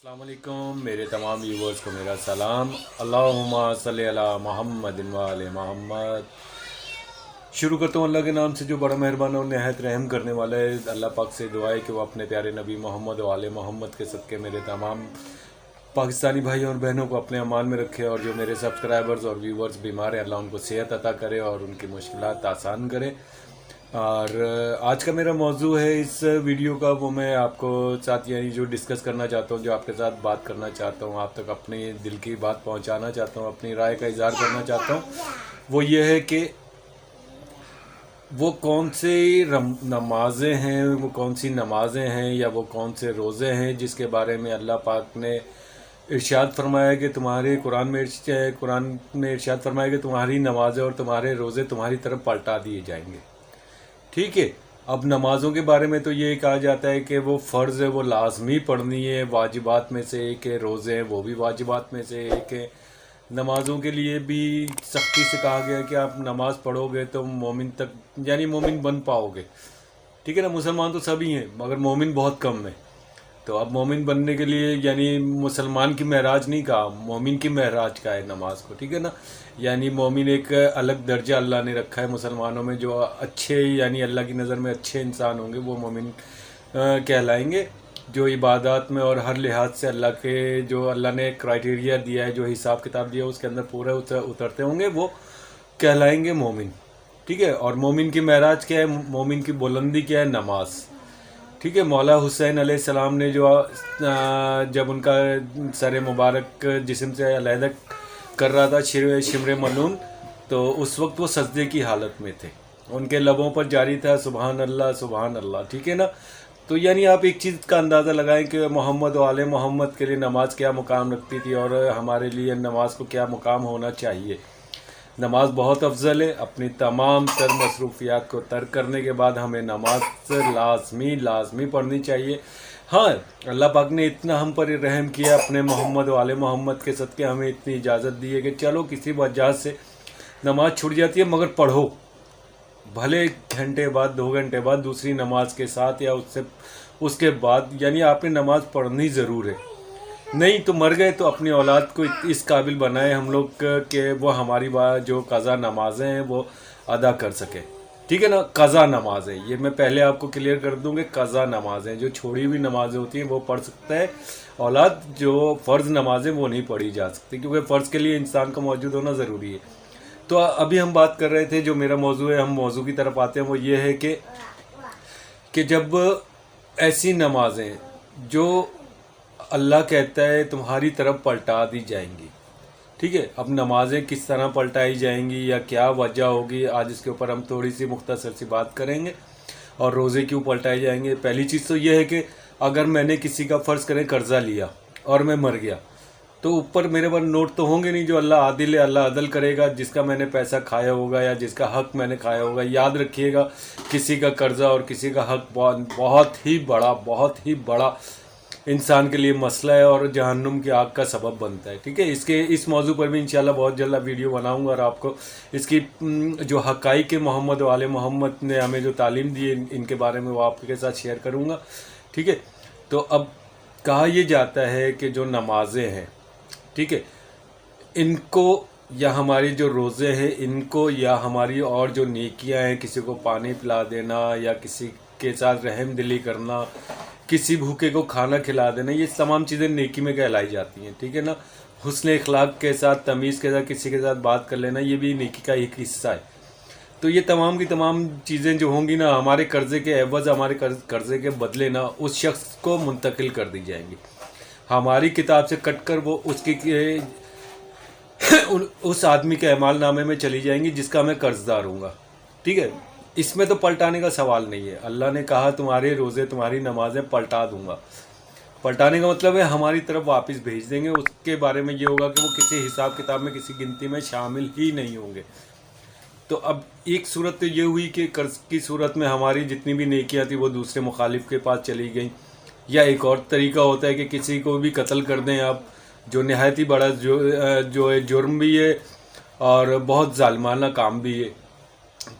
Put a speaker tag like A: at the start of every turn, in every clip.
A: अस्सलाम वालेकुम मेरे तमाम व्यूवर्स को मेरा सलाम। अल्लाहुम्मा सल्ली अला मोहम्मद व आले मोहम्मद। शुरू करता हूँ अल्लाह के नाम से जो बड़ा मेहरबान और नहायत रहम करने वाला है। अल्लाह पाक से दुआ है कि वो अपने प्यारे नबी मोहम्मद व आले मोहम्मद के सदक़े मेरे तमाम पाकिस्तानी भाई और बहनों को अपने अमान में रखे, और जो मेरे सब्सक्राइबर्स और व्यूवर्स बीमार हैं अल्लाह उनको सेहत अता करे और उनकी मुश्किलात आसान करे। और आज का मेरा मौजू है इस वीडियो का, वो मैं आपको साथ यानी जो डिस्कस करना चाहता हूँ, जो आपके साथ बात करना चाहता हूँ, आप तक अपने दिल की बात पहुँचाना चाहता हूँ, अपनी राय का इज़हार करना चाहता हूँ, वो ये है कि वो कौन से नमाज़ें हैं, वो कौन सी नमाज़ें हैं या वो कौन से रोज़े हैं जिसके बारे में अल्लाह पाक ने इरशाद फरमाया कि कुरान में इरशाद फरमाया कि तुम्हारी नमाज़ें और तुम्हारे रोज़े तुम्हारी तरफ पलटा दिए जाएंगे। ठीक है। अब नमाज़ों के बारे में तो ये कहा जाता है कि वो फ़र्ज़ है, वो लाजमी पढ़नी है, वाजिबात में से एक है। रोज़े हैं वो भी वाजिबात में से एक है। नमाज़ों के लिए भी सख्ती से कहा गया है कि आप नमाज़ पढ़ोगे तो मोमिन तक यानी मोमिन बन पाओगे। ठीक है ना। मुसलमान तो सभी हैं मगर मोमिन बहुत कम है। तो अब मोमिन बनने के लिए यानी मुसलमान की महराज नहीं कहा, मोमिन की महराज का है नमाज को। ठीक है ना। यानी मोमिन एक अलग दर्जा अल्लाह ने रखा है मुसलमानों में। जो अच्छे यानी अल्लाह की नज़र में अच्छे इंसान होंगे वो मोमिन कहलाएंगे। जो इबादत में और हर लिहाज से अल्लाह के जो अल्लाह ने क्राइटेरिया दिया है, जो हिसाब किताब दिया है उसके अंदर पूरे उतरते होंगे, वो कहलाएंगे मोमिन। ठीक है। और मोमिन की महराज क्या है, मोमिन की बुलंदी क्या है, नमाज। ठीक है। मौला हुसैन अलैहिस्सलाम ने जो जब उनका सर मुबारक जिस्म से अलहदा कर रहा था शिमर मलून, तो उस वक्त वो सजदे की हालत में थे। उनके लबों पर जारी था सुबहान अल्लाह सुबहान अल्लाह। ठीक है ना। तो यानी आप एक चीज़ का अंदाज़ा लगाएं कि मोहम्मद व आले मोहम्मद के लिए नमाज क्या मुकाम रखती थी और हमारे लिए नमाज को क्या मुकाम होना चाहिए। नमाज बहुत अफजल है। अपनी तमाम तर मसरूफियात को तर्क करने के बाद हमें नमाज लाजमी पढ़नी चाहिए। हाँ, अल्लाह पाक ने इतना हम पर रहम किया, अपने मोहम्मद वाले मोहम्मद के सदक़े हमें इतनी इजाज़त दी है कि चलो किसी वजह से नमाज छूट जाती है मगर पढ़ो, भले घंटे बाद 2 घंटे बाद दूसरी नमाज के साथ या उसके बाद, यानी आपने नमाज पढ़नी ज़रूर है। नहीं तो मर गए तो अपनी औलाद को इस काबिल बनाए हम लोग कि वो हमारी जो क़ज़ा नमाज़ें हैं वो अदा कर सके। ठीक है ना। क़ज़ा नमाज़ें, ये मैं पहले आपको क्लियर कर दूं कि क़ज़ा नमाज़ें, जो छोड़ी हुई नमाज़ें होती हैं वो पढ़ सकता है औलाद, जो फ़र्ज़ नमाज़ें वो नहीं पढ़ी जा सकती, क्योंकि फ़र्ज़ के लिए इंसान का मौजूद होना ज़रूरी है। तो अभी हम बात कर रहे थे, जो मेरा मौजू है, हम मौजू की तरफ आते हैं, वो ये है कि जब ऐसी नमाज़ें जो अल्लाह कहता है तुम्हारी तरफ पलटा दी जाएंगी। ठीक है। अब नमाज़ें किस तरह पलटाई जाएंगी या क्या वजह होगी, आज इसके ऊपर हम थोड़ी सी मुख्तसर सी बात करेंगे। और रोज़े क्यों पलटाए जाएंगे। पहली चीज़ तो यह है कि अगर मैंने किसी का फ़र्ज़ करें कर्ज़ा लिया और मैं मर गया, तो ऊपर मेरे पास नोट तो होंगे नहीं। जो अल्लाह आदिल है, अल्लाह अदल करेगा। जिसका मैंने पैसा खाया होगा या जिसका हक़ मैंने खाया होगा, याद रखिएगा किसी का कर्ज़ा और किसी का हक़ बहुत ही बड़ा इंसान के लिए मसला है और जहन्नुम की आग का सबब बनता है। ठीक है। इस मौजू पर भी इंशाल्लाह बहुत जल्द वीडियो बनाऊंगा और आपको इसकी जो हक़ाइक़ मोहम्मद वाले मोहम्मद ने हमें जो तालीम दी है इनके बारे में वो आपके साथ शेयर करूंगा। ठीक है। तो अब कहा यह जाता है कि जो नमाज़ें हैं, ठीक है, इनको या हमारी जो रोज़े हैं इनको या हमारी और जो नेकियां हैं, किसी को पानी पिला देना या किसी के साथ रहम दिली करना, किसी भूखे को खाना खिला देना, ये तमाम चीज़ें नेकी में कहलाई जाती हैं। ठीक है ना। हुस्न इखलाक के साथ, तमीज़ के साथ किसी के साथ बात कर लेना, ये भी नेकी का एक हिस्सा है। तो ये तमाम की तमाम चीज़ें जो होंगी ना, हमारे कर्ज़े के एवज़, हमारे कर्ज़े के बदले ना उस शख्स को मुंतकिल कर दी जाएंगी। हमारी किताब से कट कर वो उस आदमी के अमाल नामे में चली जाएंगी जिसका मैं कर्जदार हूँगा। ठीक है। इसमें तो पलटाने का सवाल नहीं है। अल्लाह ने कहा तुम्हारे रोज़े तुम्हारी नमाजें पलटा दूंगा। पलटाने का मतलब है हमारी तरफ वापस भेज देंगे। उसके बारे में ये होगा कि वो किसी हिसाब किताब में किसी गिनती में शामिल ही नहीं होंगे। तो अब एक सूरत तो ये हुई कि कर्ज की सूरत में हमारी जितनी भी नेकियां थी वो दूसरे मुखालिफ के पास चली गई। या एक और तरीका होता है कि किसी को भी कत्ल कर दें आप, जो नहायत ही बड़ा जो है जुर्म भी है और बहुत जालिमाना काम भी है।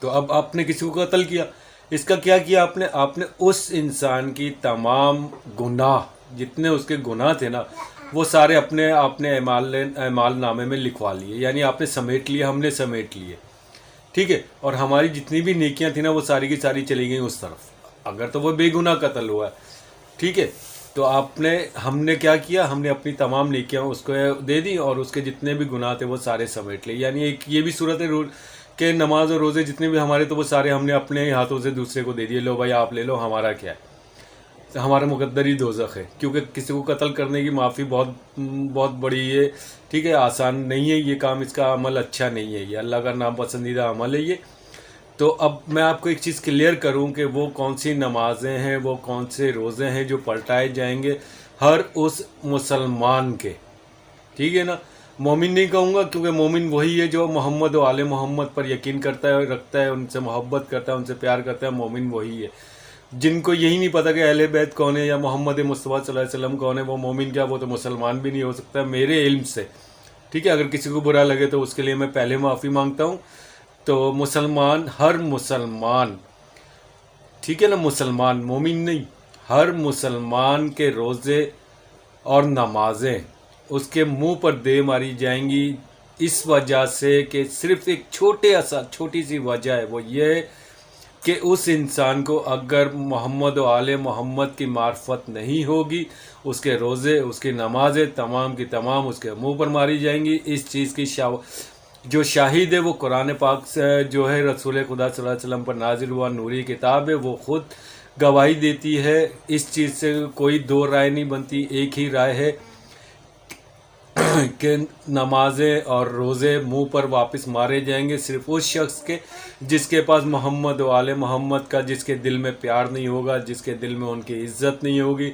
A: तो अब आपने किसी को कत्ल किया, इसका क्या किया आपने उस इंसान की तमाम गुनाह جتنے اس کے گناہ تھے نا وہ سارے اپنے اعمال نامے میں لکھوا لیے، یعنی آپ نے سمیٹ لیے، ہم نے سمیٹ لیے، ٹھیک ہے، اور ہماری جتنی بھی نیکیاں تھیں نا وہ ساری کی ساری چلی گئیں اس طرف، اگر تو وہ بے گناہ قتل ہوا ہے، ٹھیک ہے۔ تو ہم نے کیا کیا، ہم نے اپنی تمام نیکیاں اس کو دے دی اور اس کے جتنے بھی گناہ تھے وہ سارے سمیٹ لیے، یعنی ایک یہ بھی صورت ہے کہ نماز اور روزے جتنے بھی ہمارے تو وہ سارے ہم نے اپنے ہاتھوں سے دوسرے کو دے دیے، لو بھائی آپ لے لو، ہمارا کیا ہے، ہمارا مقدر ہی دوزخ ہے، کیونکہ کسی کو قتل کرنے کی معافی بہت بڑی ہے، ٹھیک ہے، آسان نہیں ہے یہ کام، اس کا عمل اچھا نہیں ہے، یہ اللہ کا ناپسندیدہ عمل ہے یہ۔ تو اب میں آپ کو ایک چیز کلیئر کروں کہ وہ کون سی نمازیں ہیں، وہ کون سے روزے ہیں جو پلٹائے جائیں گے ہر اس مسلمان کے، ٹھیک ہے نا، مومن نہیں کہوں گا کیونکہ مومن وہی ہے جو محمد و آل محمد پر یقین کرتا ہے، رکھتا ہے، ان سے محبت کرتا ہے، ان سے پیار کرتا ہے، مومن وہی ہے۔ جن کو یہی نہیں پتہ کہ اہل بیت کون ہے یا محمد مصطفیٰ صلی اللہ علیہ وسلم کون ہے، وہ مومن کیا، وہ تو مسلمان بھی نہیں ہو سکتا میرے علم سے، ٹھیک ہے۔ اگر کسی کو برا لگے تو اس کے لیے میں پہلے معافی مانگتا ہوں۔ تو مسلمان، ہر مسلمان، ٹھیک ہے نا، مسلمان مومن نہیں، ہر مسلمان کے روزے اور نمازیں اس کے منہ پر دے ماری جائیں گی، اس وجہ سے کہ صرف ایک چھوٹی سی وجہ ہے، وہ یہ کہ اس انسان کو اگر محمد و آل محمد کی معرفت نہیں ہوگی، اس کے روزے، اس کی نمازیں تمام کی تمام اس کے منہ پر ماری جائیں گی۔ اس چیز کی جو شاہد ہے وہ قرآن پاک سے جو ہے رسول خدا صلی اللہ علیہ وسلم پر نازل ہوا نوری کتاب ہے، وہ خود گواہی دیتی ہے، اس چیز سے کوئی دو رائے نہیں بنتی، ایک ہی رائے ہے کہ نمازیں اور روزے منہ پر واپس مارے جائیں گے صرف اس شخص کے جس کے پاس محمد و آل محمد کا، جس کے دل میں پیار نہیں ہوگا، جس کے دل میں ان کی عزت نہیں ہوگی،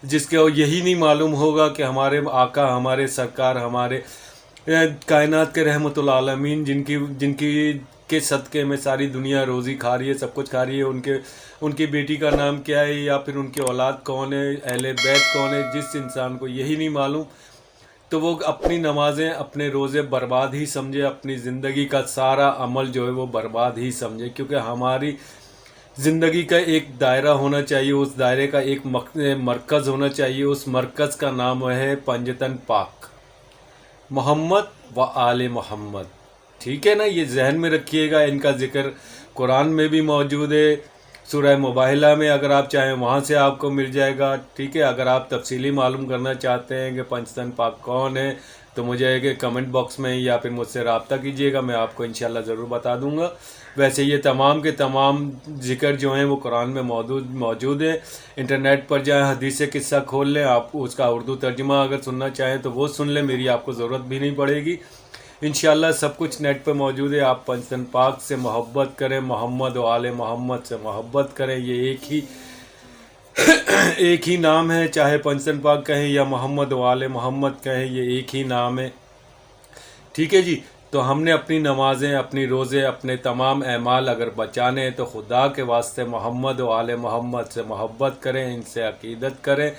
A: جس کے یہی نہیں معلوم ہوگا کہ ہمارے آقا، ہمارے سرکار، ہمارے کائنات کے رحمت العالمین جن کی کے صدقے میں ساری دنیا روزی کھا رہی ہے، سب کچھ کھا رہی ہے، ان کی بیٹی کا نام کیا ہے یا پھر ان کی اولاد کون ہے، اہل بیت کون ہے، جس انسان کو یہی نہیں معلوم تو وہ اپنی نمازیں، اپنے روزے برباد ہی سمجھے، اپنی زندگی کا سارا عمل جو ہے وہ برباد ہی سمجھے، کیونکہ ہماری زندگی کا ایک دائرہ ہونا چاہیے، اس دائرے کا ایک مرکز ہونا چاہیے، اس مرکز کا نام ہے پنجتن پاک، محمد و آل محمد، ٹھیک ہے نا، یہ ذہن میں رکھیے گا۔ ان کا ذکر قرآن میں بھی موجود ہے، سورہ مباہلہ میں، اگر آپ چاہیں وہاں سے آپ کو مل جائے گا، ٹھیک ہے۔ اگر آپ تفصیلی معلوم کرنا چاہتے ہیں کہ پنجتن پاک کون ہے تو مجھے کہ کمنٹ باکس میں یا پھر مجھ سے رابطہ کیجیے گا، میں آپ کو انشاءاللہ ضرور بتا دوں گا۔ ویسے یہ تمام کے تمام ذکر جو ہیں وہ قرآن میں موجود ہیں، انٹرنیٹ پر جائیں، حدیث سے قصہ کھول لیں، آپ اس کا اردو ترجمہ اگر سننا چاہیں تو وہ سن لیں، میری آپ کو ضرورت بھی نہیں پڑے گی، انشاءاللہ سب کچھ نیٹ پہ موجود ہے۔ آپ پنجتن پاک سے محبت کریں، محمد و آل محمد سے محبت کریں، یہ ایک ہی نام ہے، چاہے پنجتن پاک کہیں یا محمد و آل محمد کہیں، یہ ایک ہی نام ہے، ٹھیک ہے جی۔ تو ہم نے اپنی نمازیں، اپنی روزے، اپنے تمام اعمال اگر بچانے ہیں تو خدا کے واسطے محمد و آل محمد سے محبت کریں، ان سے عقیدت کریں،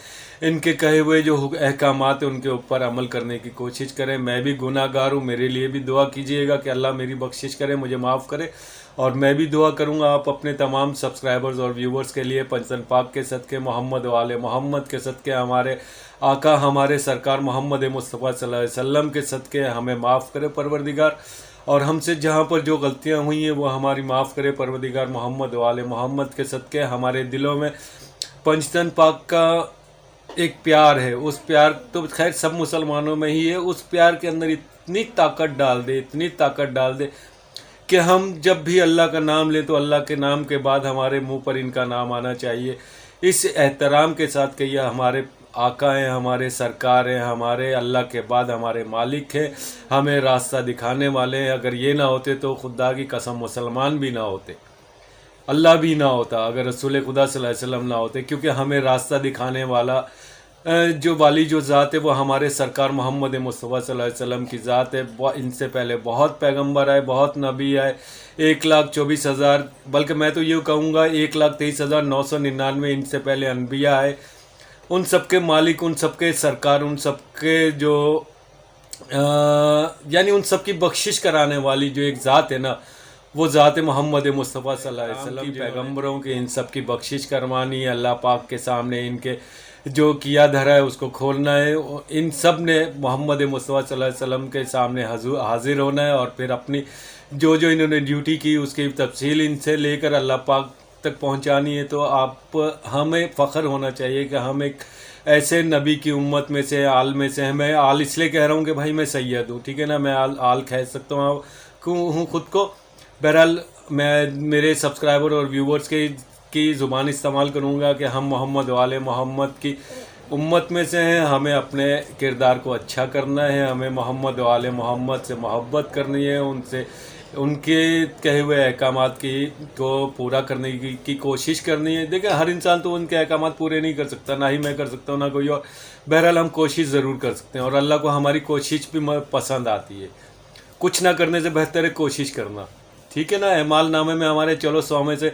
A: ان کے کہے ہوئے جو احکامات ہیں ان کے اوپر عمل کرنے کی کوشش کریں۔ میں بھی گناہ گار ہوں، میرے لیے بھی دعا کیجیے گا کہ اللہ میری بخشش کرے، مجھے معاف کرے، اور میں بھی دعا کروں گا آپ اپنے تمام سبسکرائبرز اور ویورز کے لیے، پنجتن پاک کے صدقے، محمد و آل محمد کے صدقے، ہمارے آقا، ہمارے سرکار محمد مصطفیٰ صلی اللہ علیہ وسلم کے صدقے ہمیں معاف کرے پروردگار، اور ہم سے جہاں پر جو غلطیاں ہوئی ہیں وہ ہماری معاف کرے پروردگار، محمد و آل محمد کے صدقے ہمارے دلوں میں پنجتن پاک کا ایک پیار ہے، اس پیار تو خیر سب مسلمانوں میں ہی ہے، اس پیار کے اندر اتنی طاقت ڈال دے کہ ہم جب بھی اللہ کا نام لیں تو اللہ کے نام کے بعد ہمارے منہ پر ان کا نام آنا چاہیے، اس احترام کے ساتھ کہ یہ ہمارے آقا ہیں، ہمارے سرکار ہیں، ہمارے اللہ کے بعد ہمارے مالک ہیں، ہمیں راستہ دکھانے والے ہیں۔ اگر یہ نہ ہوتے تو خدا کی قسم مسلمان بھی نہ ہوتے، اللہ بھی نہ ہوتا، اگر رسول خدا صلی اللہ علیہ وسلم نہ ہوتے، کیونکہ ہمیں راستہ دکھانے والا جو ذات ہے وہ ہمارے سرکار محمد مصطفیٰ صلی اللہ علیہ وسلم کی ذات ہے۔ ان سے پہلے بہت پیغمبر آئے، بہت نبی آئے، 1,24,000، بلکہ میں تو یہ کہوں گا 1,23,999 ان سے پہلے انبیاء آئے، ان سب کے مالک، ان سب کے سرکار، ان سب کے جو یعنی ان سب کی بخشش کرانے والی جو ایک ذات ہے نا، وہ ذات محمد مصطفیٰ صلی اللہ علیہ وسلم، پیغمبروں کی ان سب کی بخشش کروانی ہے اللہ پاک کے سامنے، ان کے जो किया धरा है उसको खोलना है। इन सब ने मोहम्मद मुस्तफ़ा सल्लल्लाहु अलैहि वसल्लम के सामने हाजिर होना है और फिर अपनी जो जो इन्होंने ड्यूटी की उसकी तफसील इनसे लेकर अल्लाह पाक तक पहुंचानी है। तो हमें फ़ख्र होना चाहिए कि हम एक ऐसे नबी की उम्मत में से, आल में से हैं। मैं आल इसलिए कह रहा हूँ कि भाई मैं सैयद हूँ, ठीक है ना, मैं आल कह सकता हूँ खुद को। बहरहाल मैं मेरे सब्सक्राइबर और व्यूवर्स की ज़ुबान इस्तेमाल करूँगा कि हम मोहम्मद वाले मोहम्मद की उम्मत में से हैं। हमें अपने किरदार को अच्छा करना है, हमें मोहम्मद वाले मोहम्मद से मोहब्बत करनी है, उनसे उनके कहे हुए अहकामात को पूरा करने की कोशिश करनी है। देखिए हर इंसान तो उनके अहकामात पूरे नहीं कर सकता, ना ही मैं कर सकता हूँ ना कोई और। बहरहाल हम कोशिश ज़रूर कर सकते हैं और अल्लाह को हमारी कोशिश भी पसंद आती है। कुछ ना करने से बेहतर है कोशिश करना, ठीक है ना। अमाल नामे में हमारे चलो 100 में से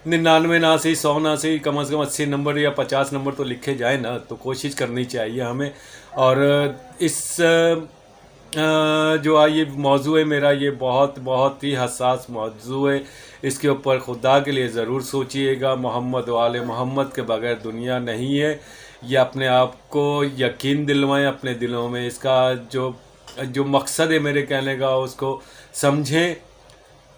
A: 99 ना से 100 ना से कम 80 नंबर या 50 नंबर तो लिखे जाए ना, तो कोशिश करनी चाहिए हमें। और इस जो ये मौजू है मेरा, ये बहुत ही हसास मौजू है। इसके ऊपर खुदा के लिए ज़रूर सोचिएगा। मोहम्मद वाले मोहम्मद के बगैर दुनिया नहीं है, ये अपने आप को यकीन दिलवाएं अपने दिलों में। इसका जो मकसद है मेरे कहने का उसको समझें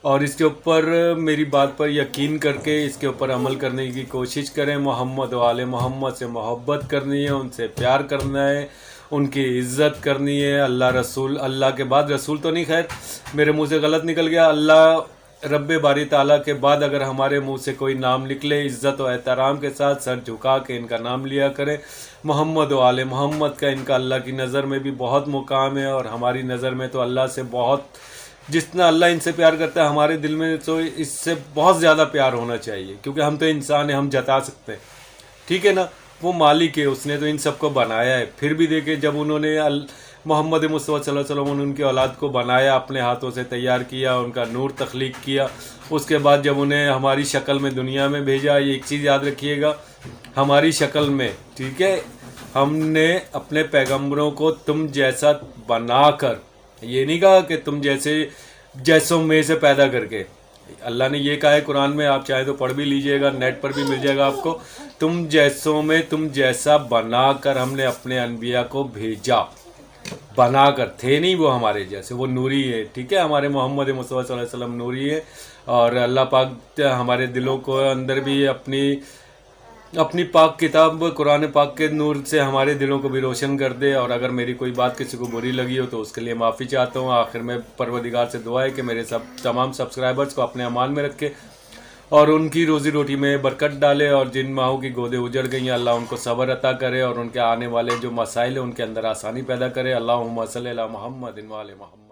A: और इसके ऊपर मेरी बात पर यकीन करके इसके ऊपर अमल करने की कोशिश करें। मोहम्मद वाले मोहम्मद से मोहब्बत करनी है, उनसे प्यार करना है, उनकी इज़्ज़त करनी है। अल्लाह रसूल, अल्लाह के बाद रसूल तो नहीं, खैर मेरे मुंह से गलत निकल गया, अल्लाह रब्बे बारी ताला के बाद अगर हमारे मुंह से कोई नाम निकले, इज़्ज़त और एहतराम के साथ सर झुका के इनका नाम लिया करें। मोहम्मद वाले मोहम्मद का इनका अल्लाह की नज़र में भी बहुत मुकाम है और हमारी नज़र में तो अल्लाह से बहुत, जितना अल्लाह इनसे प्यार करता है हमारे दिल में तो इससे बहुत ज़्यादा प्यार होना चाहिए, क्योंकि हम तो इंसान हैं, हम जता सकते हैं, ठीक है ना। वो मालिक है, उसने तो इन सबको बनाया है। फिर भी देखे जब उन्होंने मोहम्मद मुस्तफ़ा सल्लल्लाहु अलैहि वसल्लम उनकी औलाद को बनाया, अपने हाथों से तैयार किया, उनका नूर तख्लीक किया, उसके बाद जब उन्हें हमारी शक्ल में दुनिया में भेजा, ये एक चीज़ याद रखिएगा, हमारी शक्ल में, ठीक है, हमने अपने पैगंबरों को तुम जैसा बनाकर, ये नहीं कहा कि तुम जैसों में से पैदा करके। अल्लाह ने ये कहा है कुरान में, आप चाहे तो पढ़ भी लीजिएगा, नेट पर भी मिल जाएगा आपको। तुम जैसों में तुम जैसा बनाकर हमने अपने अनबिया को भेजा, बनाकर, थे नहीं वो हमारे जैसे, वो नूरी है, ठीक है। हमारे मोहम्मद मुस्तफ़ा सल्लल्लाहु अलैहि वसल्लम नूरी है और अल्लाह पाक हमारे दिलों को अंदर भी अपनी पाक किताब कुरान पाक के नूर से हमारे दिलों को भी रोशन कर दे। और अगर मेरी कोई बात किसी को बुरी लगी हो तो उसके लिए माफ़ी चाहता हूँ। आखिर में परवरदिगार से दुआ है कि मेरे तमाम सब्सक्राइबर्स को अपने अमान में रखे और उनकी रोज़ी रोटी में बरकत डाले, और जिन माहों की गोदें उजड़ गई हैं अल्लाह उनको सब्र अता करे और उनके आने वाले जो मसाइल हैं उनके अंदर आसानी पैदा करे। अल्लाहुम्मा सल्ली अला मुहम्मद व आले मुहम्मद।